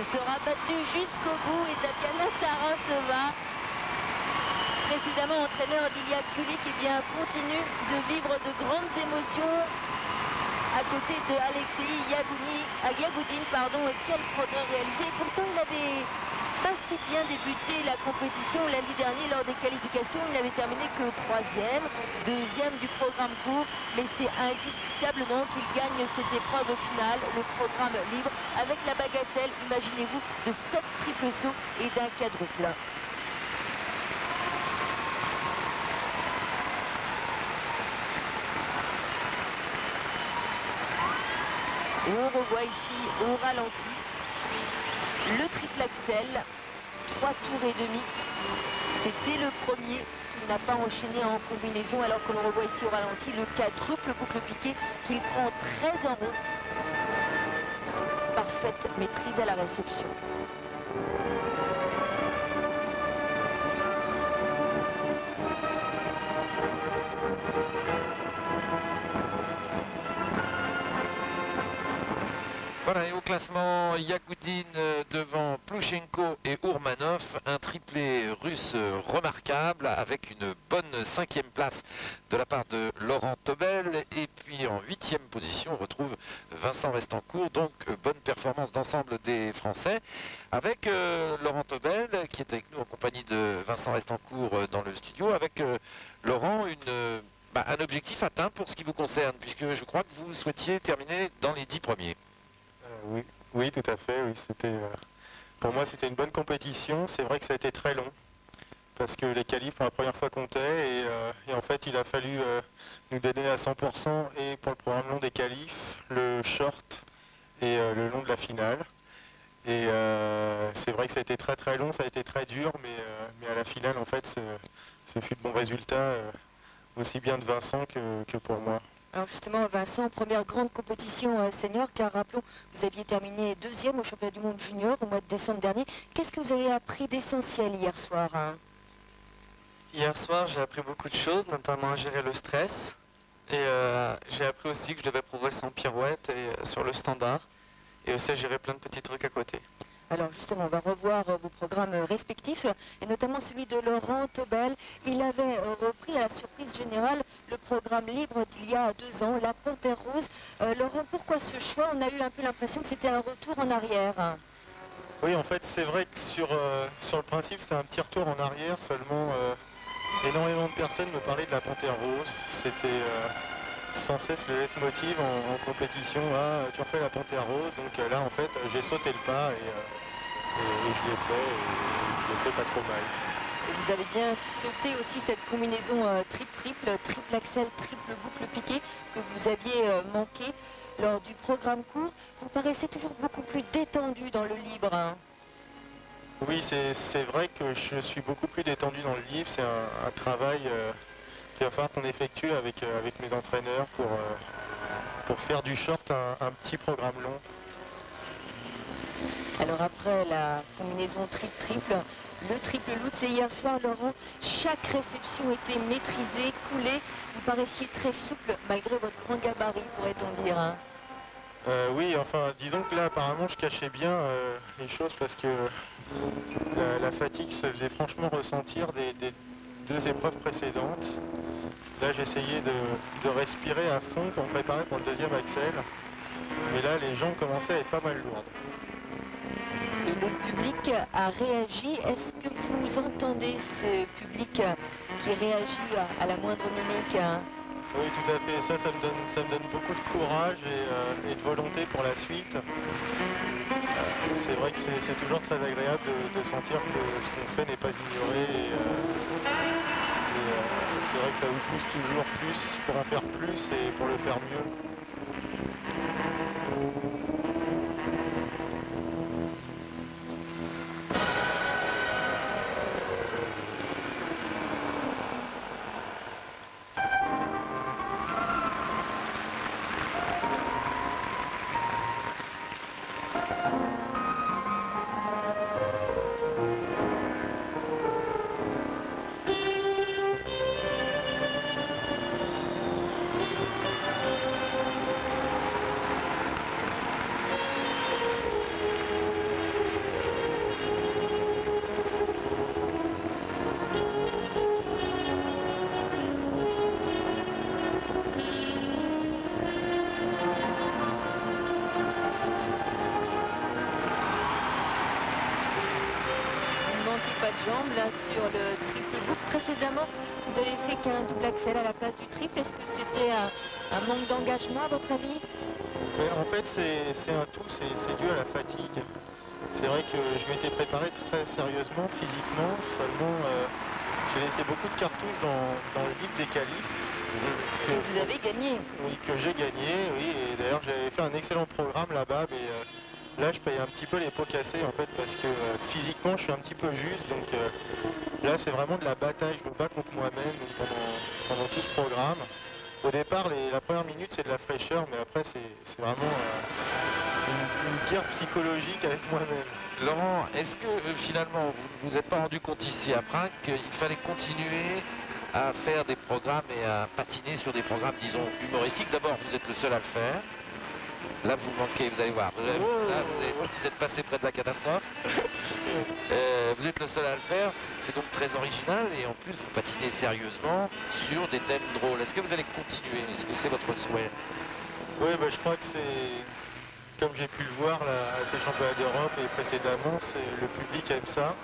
sera battu jusqu'au bout et Tatiana Tarasova, précédemment entraîneur d'Ilya Kulik, continue de vivre de grandes émotions à côté de Alexei Yagoudine. Et quel progrès réalisé. Pourtant, il n'avait pas si bien débuté la compétition lundi dernier lors des qualifications. Il n'avait terminé que 3e, 2e du programme court. Mais c'est indiscutablement qu'il gagne cette épreuve finale, le programme libre, avec la bagatelle, imaginez-vous, de 7 triples sauts et d'un quadruple. Et on revoit ici au ralenti le triple axel, 3 tours et demi. C'était le premier qui n'a pas enchaîné en combinaison, alors que l'on revoit ici au ralenti le quadruple boucle piqué qu'il prend très en rond. Parfaite maîtrise à la réception. Voilà, et au classement, Yagoudine devant Plouchenko et Ourmanov, un triplé russe remarquable avec une bonne 5e place de la part de Laurent Tobel. Et puis en 8e position, on retrouve Vincent Restancourt, donc bonne performance d'ensemble des Français. Avec Laurent Tobel qui est avec nous en compagnie de Vincent Restancourt dans le studio, avec Laurent un objectif atteint pour ce qui vous concerne, puisque je crois que vous souhaitiez terminer dans les 10 premiers. Oui, tout à fait. Oui, pour moi, c'était une bonne compétition. C'est vrai que ça a été très long parce que les qualifs pour la première fois comptaient et en fait, il a fallu nous donner à 100% et pour le programme long des qualifs, le short et le long de la finale. Et c'est vrai que ça a été très très long, ça a été très dur, mais à la finale, en fait, ce fut de bons résultats aussi bien de Vincent que pour moi. Alors justement, Vincent, première grande compétition senior, car rappelons, vous aviez terminé 2e au championnat du monde junior au mois de décembre dernier. Qu'est-ce que vous avez appris d'essentiel hier soir? Hier soir, j'ai appris beaucoup de choses, notamment à gérer le stress. Et j'ai appris aussi que je devais progresser en pirouette et sur le standard. Et aussi à gérer plein de petits trucs à côté. Alors justement, on va revoir vos programmes respectifs, et notamment celui de Laurent Tobel. Il avait repris à la surprise générale le programme libre d'il y a 2 ans, la Panthère Rose. Laurent, pourquoi ce choix? On a eu un peu l'impression que c'était un retour en arrière. Oui, en fait, c'est vrai que sur le principe, c'était un petit retour en arrière. Seulement, énormément de personnes me parlaient de la Panthère Rose. C'était sans cesse le leitmotiv en compétition. Ah, tu refais la Panthère Rose. Donc là, en fait, j'ai sauté le pas et je l'ai fait. Et je l'ai fait pas trop mal. Et vous avez bien sauté aussi cette combinaison triple-triple, triple axel, triple boucle piqué que vous aviez manqué lors du programme court. Vous paraissez toujours beaucoup plus détendu dans le libre. Oui, c'est vrai que je suis beaucoup plus détendu dans le libre. C'est un travail qu'il va falloir qu'on effectue avec mes entraîneurs pour faire du short un petit programme long. Alors après la combinaison triple-triple, le triple Lutz, et hier soir, Laurent, chaque réception était maîtrisée, coulée. Vous paraissiez très souple malgré votre grand gabarit, pourrait-on dire. Oui, enfin, disons que là, apparemment, je cachais bien les choses parce que la fatigue se faisait franchement ressentir des 2 épreuves précédentes. Là, j'essayais de respirer à fond pour me préparer pour le 2e axel. Mais là, les jambes commençaient à être pas mal lourdes. Et le public a réagi. Est-ce que vous entendez ce public qui réagit à la moindre mimique? Oui, tout à fait. Ça me donne beaucoup de courage et de volonté pour la suite. C'est vrai que c'est toujours très agréable de sentir que ce qu'on fait n'est pas ignoré. Et c'est vrai que ça vous pousse toujours plus pour en faire plus et pour le faire mieux. manquez pas de jambes là sur le triple boucle. Précédemment, vous avez fait qu'un double axel à la place du triple. Est-ce que c'était un manque d'engagement à votre avis? Mais en fait, c'est un tout, c'est dû à la fatigue. C'est vrai que je m'étais préparé très sérieusement, physiquement, seulement j'ai laissé beaucoup de cartouches dans le livre des qualifs. Et vous avez gagné. Oui, que j'ai gagné, oui, et d'ailleurs j'avais fait un excellent programme là-bas, mais là je paye un petit peu les pots cassés en fait, parce que physiquement je suis un petit peu juste, donc là c'est vraiment de la bataille, je me bats contre moi-même pendant tout ce programme. Au départ, la première minute c'est de la fraîcheur, mais après c'est vraiment une guerre psychologique avec moi-même. Laurent, est-ce que finalement vous ne vous êtes pas rendu compte ici à Prague qu'il fallait continuer à faire des programmes et à patiner sur des programmes, disons, humoristiques? D'abord, vous êtes le seul à le faire. Là, vous manquez, vous allez voir. Vous êtes passé près de la catastrophe. Vous êtes le seul à le faire. C'est donc très original. Et en plus, vous patinez sérieusement sur des thèmes drôles. Est-ce que vous allez continuer? Est-ce que c'est votre souhait? Oui, bah, je crois que c'est, comme j'ai pu le voir là, à ces championnats d'Europe et précédemment, le public aime ça.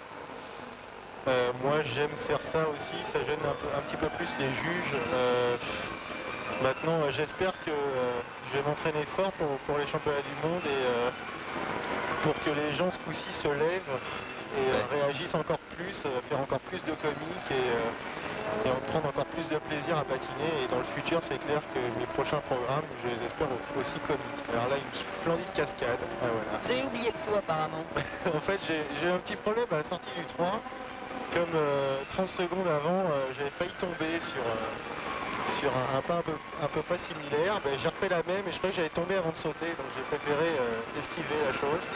Moi j'aime faire ça aussi, ça gêne un petit peu plus les juges. Maintenant j'espère que je vais m'entraîner fort pour les championnats du monde et pour que les gens ce coup-ci se lèvent et réagissent encore plus, faire encore plus de comiques et prendre encore plus de plaisir à patiner. Et dans le futur c'est clair que mes prochains programmes, je les espère aussi comiques. Alors là une splendide cascade. Ah, voilà. Vous avez oublié le saut apparemment. En fait j'ai eu un petit problème à la sortie du 3. Comme 30 secondes avant, j'avais failli tomber sur un pas à peu près similaire, j'ai refait la même et je croyais que j'allais tomber avant de sauter, donc j'ai préféré esquiver la chose.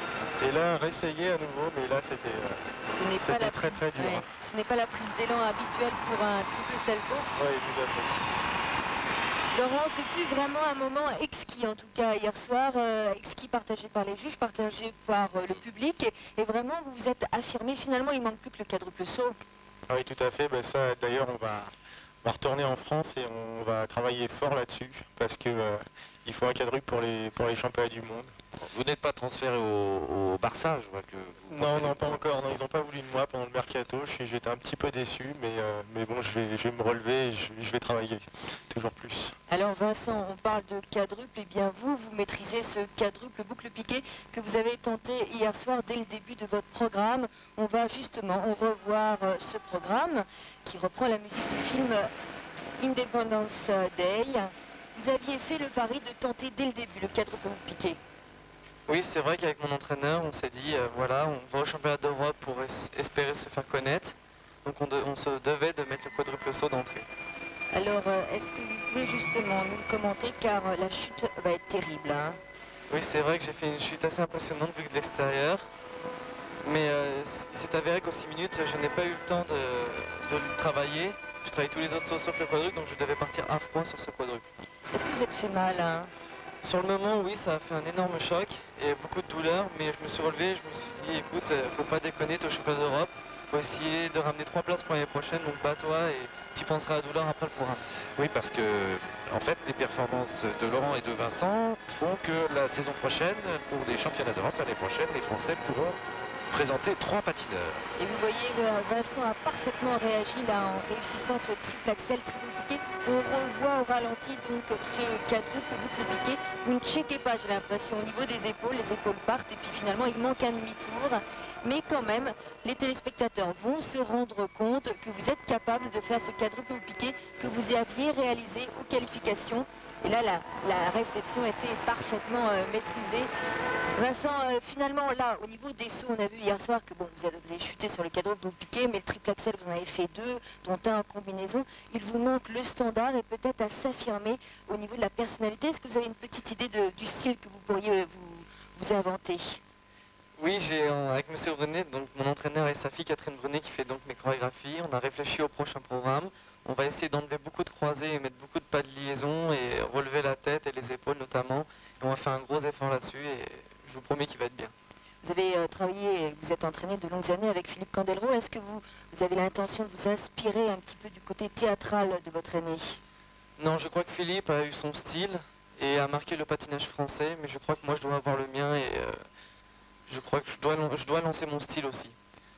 Et là, réessayer à nouveau, mais là c'était très très dur. Ouais, ce n'est pas la prise d'élan habituelle pour un triple salto. Oui, tout à fait. Laurent, ce fut vraiment un moment exquis en tout cas hier soir, exquis partagé par les juges, partagé par le public et vraiment vous vous êtes affirmé. Finalement il manque plus que le quadruple saut. Ah oui, tout à fait, ça d'ailleurs on va retourner en France et on va travailler fort là-dessus parce que il faut un quadruple pour les championnats du monde. Vous n'êtes pas transféré au Barça, je vois que vous... Non, pas encore. Non, ils n'ont pas voulu de moi pendant le mercato. J'étais un petit peu déçu, mais bon, je vais me relever et je vais travailler toujours plus. Alors Vincent, on parle de quadruple. Eh bien vous maîtrisez ce quadruple boucle piqué que vous avez tenté hier soir dès le début de votre programme. On va justement revoir ce programme qui reprend la musique du film Independence Day. Vous aviez fait le pari de tenter dès le début le quadruple boucle piqué. Oui, c'est vrai qu'avec mon entraîneur, on s'est dit, voilà, on va au championnat d'Europe pour espérer se faire connaître. Donc on se devait de mettre le quadruple saut d'entrée. Alors, est-ce que vous pouvez justement nous le commenter, car la chute va être terrible, hein? Oui, c'est vrai que j'ai fait une chute assez impressionnante vu que de l'extérieur. Mais il s'est avéré qu'aux 6 minutes, je n'ai pas eu le temps de le travailler. Je travaillais tous les autres sauts sauf le quadruple, donc je devais partir à froid sur ce quadruple. Est-ce que vous êtes fait mal, hein? Sur le moment, oui, ça a fait un énorme choc et beaucoup de douleur, mais je me suis relevé, je me suis dit, écoute, faut pas déconner, t'es au championnat d'Europe, faut essayer de ramener 3 places pour l'année prochaine, donc bats-toi et tu penseras à la douleur après le programme. Oui, parce que, en fait, les performances de Laurent et de Vincent font que la saison prochaine, pour les championnats d'Europe, l'année prochaine, les Français pourront présenter 3 patineurs. Et vous voyez, Vincent a parfaitement réagi là en réussissant ce triple axel, triple piqué. On revoit au ralenti donc ce quadruple boucle piqué. Vous ne checkez pas, j'ai l'impression, au niveau des épaules, les épaules partent et puis finalement il manque un demi-tour. Mais quand même, les téléspectateurs vont se rendre compte que vous êtes capable de faire ce quadruple piqué que vous aviez réalisé aux qualifications. Et là, la réception était parfaitement maîtrisée. Vincent, finalement, là, au niveau des sauts, on a vu hier soir que bon, vous avez chuté sur le quadruple piqué, mais le triple axel, vous en avez fait 2, dont un en combinaison. Il vous manque le standard et peut-être à s'affirmer au niveau de la personnalité. Est-ce que vous avez une petite idée du style que vous pourriez vous inventer? Oui, j'ai avec M. Brunet, donc mon entraîneur et sa fille Catherine Brunet qui fait donc mes chorégraphies, on a réfléchi au prochain programme. On va essayer d'enlever beaucoup de croisés et mettre beaucoup de pas de liaison et relever la tête et les épaules notamment. Et on va faire un gros effort là-dessus et je vous promets qu'il va être bien. Vous avez travaillé et vous êtes entraîné de longues années avec Philippe Candelro. Est-ce que vous avez l'intention de vous inspirer un petit peu du côté théâtral de votre aîné? Non, je crois que Philippe a eu son style et a marqué le patinage français, mais je crois que moi je dois avoir le mien et je crois que je dois lancer mon style aussi.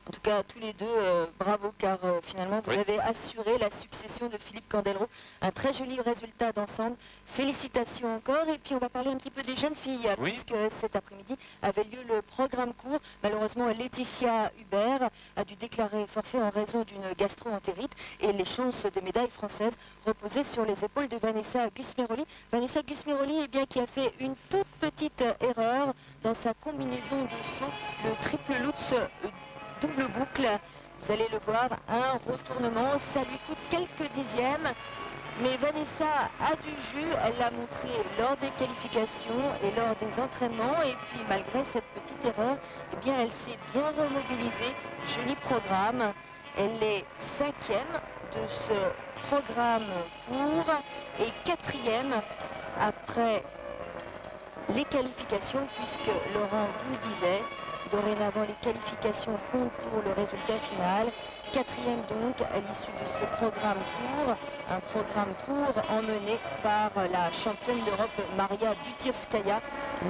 En tout cas, tous les deux, bravo, car finalement, vous avez assuré la succession de Philippe Candeloro. Un très joli résultat d'ensemble. Félicitations encore. Et puis, on va parler un petit peu des jeunes filles, puisque cet après-midi avait lieu le programme court. Malheureusement, Laetitia Hubert a dû déclarer forfait en raison d'une gastro-entérite. Et les chances de médaille française reposaient sur les épaules de Vanessa Gusmeroli. Vanessa Gusmeroli, eh bien, qui a fait une toute petite erreur dans sa combinaison de saut, le triple lutz double boucle. Vous allez le voir, un retournement, ça lui coûte quelques dixièmes. Mais Vanessa a du jus, elle l'a montré lors des qualifications et lors des entraînements. Et puis malgré cette petite erreur, eh bien, elle s'est bien remobilisée. Joli programme. Elle est 5e de ce programme court et 4e après les qualifications, puisque Laurent vous le disait, dorénavant les qualifications comptent pour le résultat final. 4e donc à l'issue de ce programme court, un programme court emmené par la championne d'Europe Maria Butirskaya.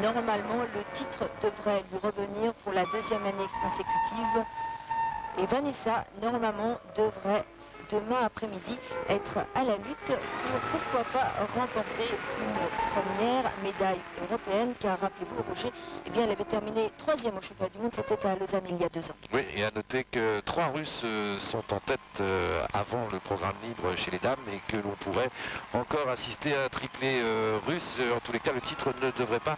Normalement le titre devrait lui revenir pour la 2e année consécutive et Vanessa normalement devrait demain après-midi être à la lutte pour pourquoi pas remporter une première médaille européenne, car rappelez-vous, Roger, eh bien, elle avait terminé 3e au championnat du monde, c'était à Lausanne il y a 2 ans. Oui, et à noter que 3 Russes sont en tête avant le programme libre chez les dames et que l'on pourrait encore assister à un triplé russe. En tous les cas, le titre ne devrait pas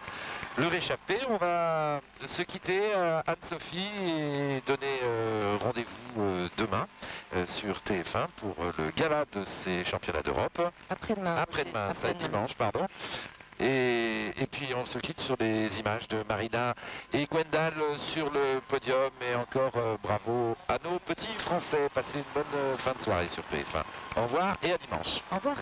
leur échapper. On va se quitter, Anne-Sophie, et donner rendez-vous demain sur TF1 pour le gala de ces championnats d'Europe. Après-demain. Après-demain, ça dimanche, pardon. Et puis on se quitte sur des images de Marina et Gwendal sur le podium. Et encore bravo à nos petits Français. Passez une bonne fin de soirée sur TF1. Au revoir et à dimanche. Au revoir.